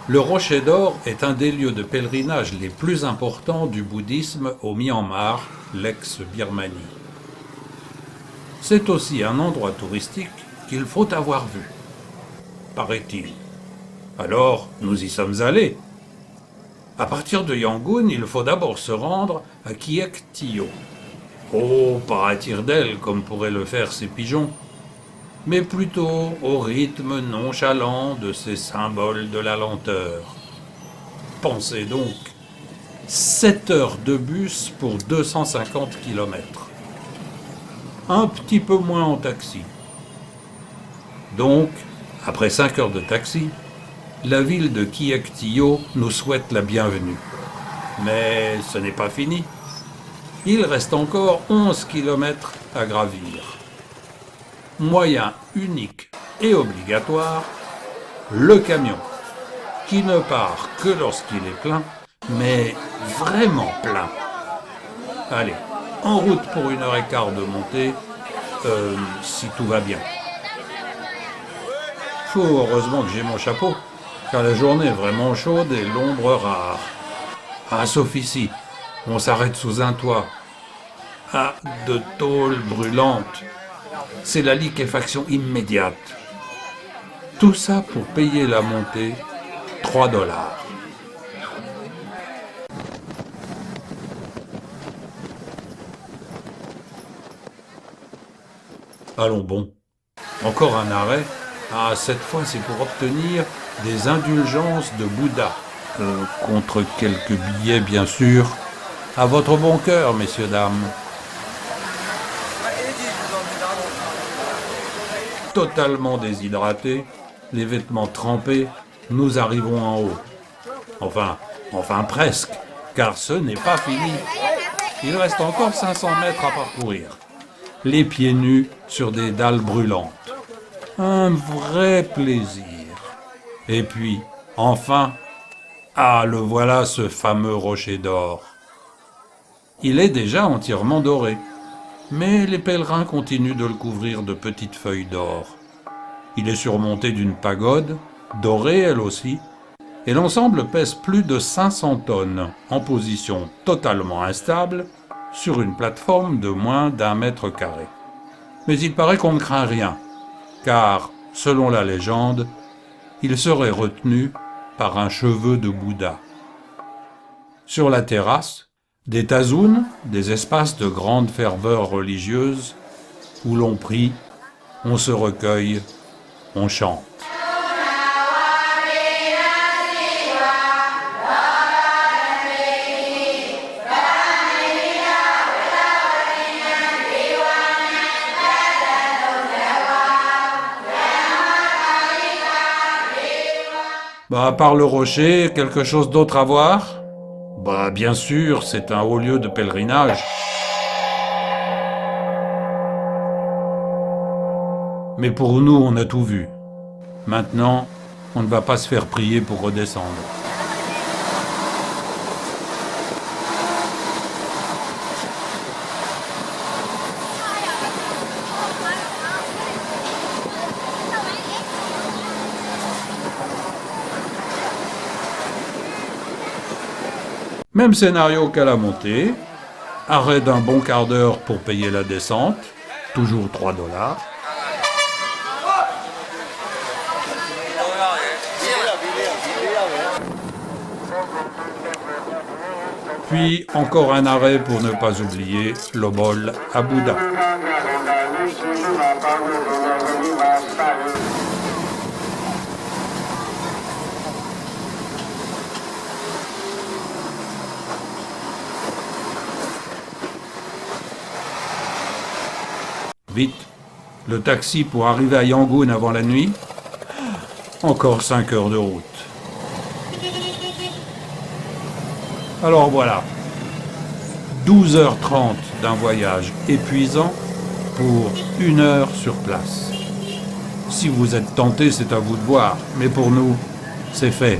Le Rocher d'Or est un des lieux de pèlerinage les plus importants du bouddhisme au Myanmar, l'ex-Birmanie. C'est aussi un endroit touristique qu'il faut avoir vu, paraît-il. Alors, nous y sommes allés. À partir de Yangon, il faut d'abord se rendre à Kiek Tio. Oh, pas à tire-d'aile comme pourraient le faire ces pigeons, mais plutôt au rythme nonchalant de ces symboles de la lenteur. Pensez donc, 7 heures de bus pour 250 km. Un petit peu moins en taxi. Donc, après 5 heures de taxi, la ville de Kiek Tio nous souhaite la bienvenue. Mais ce n'est pas fini. Il reste encore 11 km à gravir. Moyen unique et obligatoire, le camion, qui ne part que lorsqu'il est plein, mais vraiment plein. Allez, en route pour 1h15 de montée, si tout va bien. Heureusement que j'ai mon chapeau, car la journée est vraiment chaude et l'ombre rare. Ah, sauf ici, on s'arrête sous un toit. Ah, de tôle brûlante. C'est la liquéfaction immédiate. Tout ça pour payer la montée, 3 $. Allons bon. Encore un arrêt. Ah, cette fois c'est pour obtenir des indulgences de Bouddha. Contre quelques billets, bien sûr. À votre bon cœur, messieurs, dames. Totalement déshydratés, les vêtements trempés, nous arrivons en haut. Enfin presque, car ce n'est pas fini. Il reste encore 500 mètres à parcourir. Les pieds nus sur des dalles brûlantes. Un vrai plaisir. Et puis, enfin, le voilà ce fameux rocher d'or. Il est déjà entièrement doré, mais les pèlerins continuent de le couvrir de petites feuilles d'or. Il est surmonté d'une pagode, dorée elle aussi, et l'ensemble pèse plus de 500 tonnes, en position totalement instable, sur une plateforme de moins d'1 mètre carré. Mais il paraît qu'on ne craint rien, car, selon la légende, il serait retenu par un cheveu de Bouddha. Sur la terrasse, des tazounes, des espaces de grande ferveur religieuse, où l'on prie, on se recueille, on chante. À part le rocher, quelque chose d'autre à voir ? Bien sûr, c'est un haut lieu de pèlerinage. Mais pour nous, on a tout vu. Maintenant, on ne va pas se faire prier pour redescendre. Même scénario qu'à la montée, arrêt d'un bon quart d'heure pour payer la descente, toujours 3 $. Puis encore un arrêt pour ne pas oublier l'obol à Bouddha. Vite, le taxi pour arriver à Yangon avant la nuit. Encore 5 heures de route. Alors voilà, 12h30 d'un voyage épuisant pour 1 heure sur place. Si vous êtes tenté, c'est à vous de voir, mais pour nous, c'est fait.